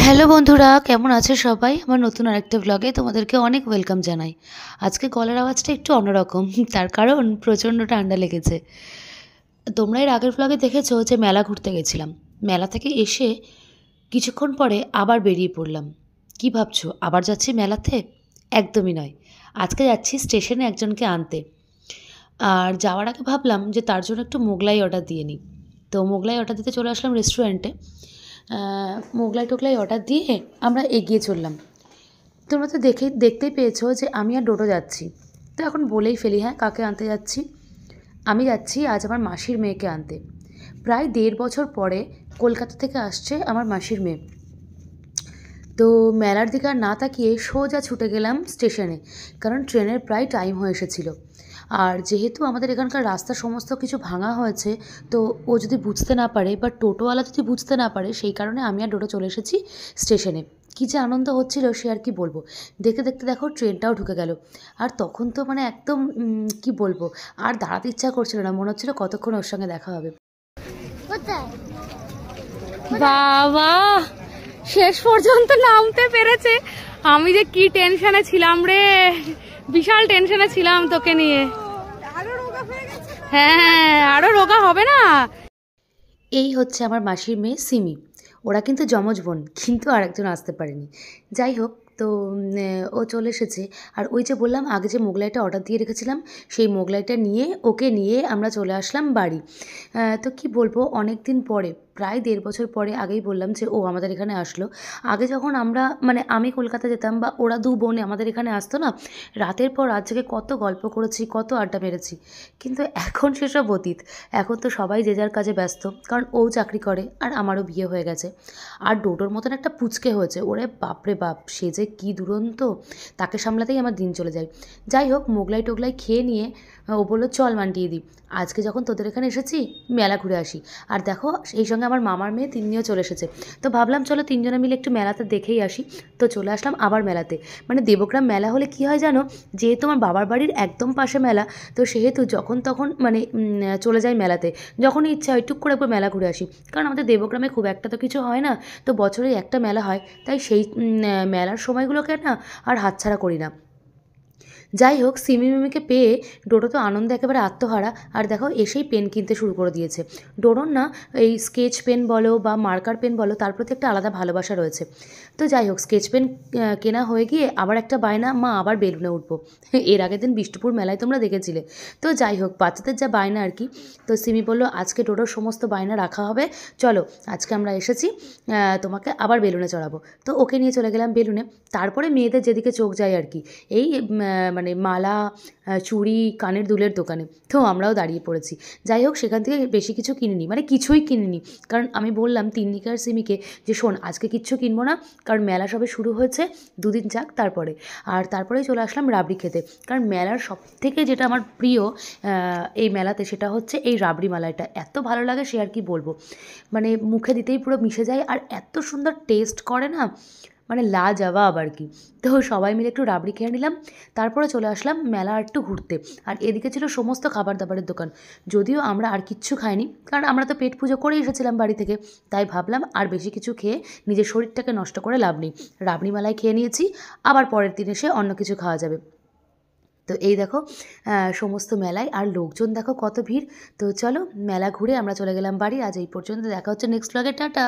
Hello বন্ধুরা, কেমন আছে সবাই? আমার নতুন আরেকটা ব্লগে তোমাদেরকে অনেক ওয়েলকাম জানাই। আজকে গলার আওয়াজটা একটু অন্যরকম, তার কারণ প্রচণ্ড ঠান্ডা লেগেছে। তোমরা এর আগের ব্লগে দেখেছো যে মেলা ঘুরতে গেছিলাম। মেলা থেকে এসে কিছুক্ষণ পরে আবার বেরিয়ে পড়লাম। কি ভাবছো, আবার যাচ্ছি মেলাতে? একদমই নয়। আজকে যাচ্ছি স্টেশনে একজনকে আনতে। আর যাওয়ার আগে ভাবলাম যে তার জন্য একটু মোগলাই অর্ডার দিয়ে নিই। তো মোগলাই অর্ডার দিতে চলে আসলাম রেস্টুরেন্টে। মোগলাই টোগলাই অর্ডার দিয়ে আমরা এগিয়ে চললাম। তোমরা তো দেখতেই পেয়েছো যে আমি আর ডোডো যাচ্ছি। তো এখন বলেই ফেলি, হ্যাঁ, কাকে আনতে যাচ্ছি। আমি যাচ্ছি আজ আমার মাসির মেয়েকে আনতে। প্রায় 1.5 বছর পরে কলকাতা থেকে আসছে আমার মাসির মেয়ে। তো মেলার দিকে আর না তাকিয়ে সোজা ছুটে গেলাম স্টেশনে, কারণ ট্রেনের প্রায় টাইম হয়ে এসেছিলো। আর যেহেতু আমাদের এখানকার রাস্তা সমস্ত কিছু ভাঙা হয়েছে, তো ও যদি বুঝতে না পারে বা টোটোওয়ালা যদি বুঝতে না পারে, সেই কারণে আমি আর ডোডো চলে এসেছি স্টেশনে। কী যে আনন্দ হচ্ছিল সে আর কি বলবো। দেখতে দেখতে দেখো ট্রেনটাও ঢুকে গেল। আর তখন তো মানে একদম কি বলবো, আর দাঁড়াতে ইচ্ছা করছিল না, মনে হচ্ছিল কতক্ষণ ওর সঙ্গে দেখা হবে। বাবা, শেষ পর্যন্ত নামতে পেরেছে। আমি যে কি টেনশনে ছিলাম রে, বিশাল টেনশনে ছিলাম তোকে নিয়ে। হ্যাঁ, আরো রোগা হবে না। এই হচ্ছে আমার মাসির মেয়ে সিমি। ওরা কিন্তু যমজ বোন, কিন্তু আরেকজন আসতে পারেনি। যাই হোক, তো ও চলে এসেছে। আর ওই যে বললাম আগে যে মোগলাইটা অর্ডার দিয়ে রেখেছিলাম, সেই মোগলাইটা নিয়ে ওকে নিয়ে আমরা চলে আসলাম বাড়ি। তো কি বলবো, অনেক দিন পরে, প্রায় 1.5 বছর পরে, আগেই বললাম যে ও আমাদের এখানে আসলো। আগে যখন আমরা মানে আমি কলকাতা যেতাম বা ওরা দু বোনে আমাদের এখানে আসতো না, রাতের পর রাত জেগে কত গল্প করেছি, কত আড্ডা মেরেছি। কিন্তু এখন সেসব অতীত। এখন তো সবাই যে যার কাজে ব্যস্ত, কারণ ও চাকরি করে আর আমারও বিয়ে হয়ে গেছে। আর ডোডোর মতন একটা পুচকে হয়েছে, ওরে বাপরে বাপ, সে যে কী দুরন্ত, তাকে সামলাতেই আমার দিন চলে যায়। যাই হোক, মোগলাই টোগলাই খেয়ে নিয়ে ও বললো চল মান্টিয়ে দিই, আজকে যখন তোদের এখানে এসেছি মেলা ঘুরে আসি। আর দেখো এই সঙ্গে আমার মামার মেয়ে তিন্নিও চলে এসেছে। তো ভাবলাম চলো তিনজনে মিলে একটু মেলাতে দেখেই আসি। তো চলে আসলাম আবার মেলাতে। মানে দেবগ্রাম মেলা হলে কি হয় জানো, যেহেতু আমার বাবার বাড়ির একদম পাশে মেলা, তো সেহেতু যখন তখন মানে চলে যাই মেলাতে। যখনই ইচ্ছা হয় টুক করে একবার মেলা ঘুরে আসি, কারণ আমাদের দেবগ্রামে খুব একটা তো কিছু হয় না, তো বছরে একটা মেলা হয়, তাই সেই মেলার সময়গুলোকে না আর হাতছাড়া করি না। যাই হোক, সিমি মিমিকে পেয়ে ডোডো তো আনন্দে একেবারে আত্মহারা। আর দেখো এসেই পেন কিনতে শুরু করে দিয়েছে। ডোডোর না এই স্কেচ পেন বলো বা মার্কার পেন বলো, তার প্রতি একটা আলাদা ভালোবাসা রয়েছে। তো যাই হোক, স্কেচ পেন কেনা হয়ে গিয়ে আবার একটা বায়না, মা আবার বেলুনে উঠবো। এর আগের দিন বিষ্ণুপুর মেলায় তোমরা দেখেছিলে। তো যাই হোক, বাচ্চাদের যা বায়না আর কি। তো সিমি বললো আজকে ডোডোর সমস্ত বায়না রাখা হবে, চলো আজকে আমরা এসেছি, তোমাকে আবার বেলুনে চড়াবো। তো ওকে নিয়ে চলে গেলাম বেলুনে। তারপরে মেয়েদের যেদিকে চোখ যায় আর কি, এই মানে মালা, চুড়ি, কানের দুলের দোকানে। তো আমরাও দাঁড়িয়ে পড়েছি। যাই হোক, সেখান থেকে বেশি কিছু কিনিনি, মানে কিছুই কিনিনি। কারণ আমি বললাম তিন্নিকে আর সিমিকে যে শোন, আজকে কিচ্ছু কিনবো না, কারণ মেলা সবে শুরু হয়েছে, দুদিন যাক তারপরে। আর তারপরেই চলে আসলাম রাবড়ি খেতে। কারণ মেলার সব থেকে যেটা আমার প্রিয় এই মেলাতে, সেটা হচ্ছে এই রাবড়ি মালাইটা। এত ভালো লাগে সে আর কি বলবো। মানে মুখে দিতেই পুরো মিশে যায়, আর এত সুন্দর টেস্ট করে না, মানে লাজবাব আর কি। তো সবাই মিলে একটু রাবড়ি খেয়ে নিলাম। তারপরে চলে আসলাম মেলা আর একটু ঘুরতে। আর এদিকে ছিল সমস্ত খাবার দাবারের দোকান। যদিও আমরা আর কিচ্ছু খাইনি, কারণ আমরা তো পেট পুজো করেই এসেছিলাম বাড়ি থেকে। তাই ভাবলাম আর বেশি কিছু খেয়ে নিজের শরীরটাকে নষ্ট করে লাভ নেই। রাবড়ি মালাই খেয়ে নিয়েছি, আবার পরের দিন এসে অন্য কিছু খাওয়া যাবে। তো এই দেখো সমস্ত মেলায়, আর লোকজন দেখো কত ভিড়। তো চলো মেলা ঘুরে আমরা চলে গেলাম বাড়ি। আজ এই পর্যন্ত, দেখা হচ্ছে নেক্সট ব্লগে, টাটা।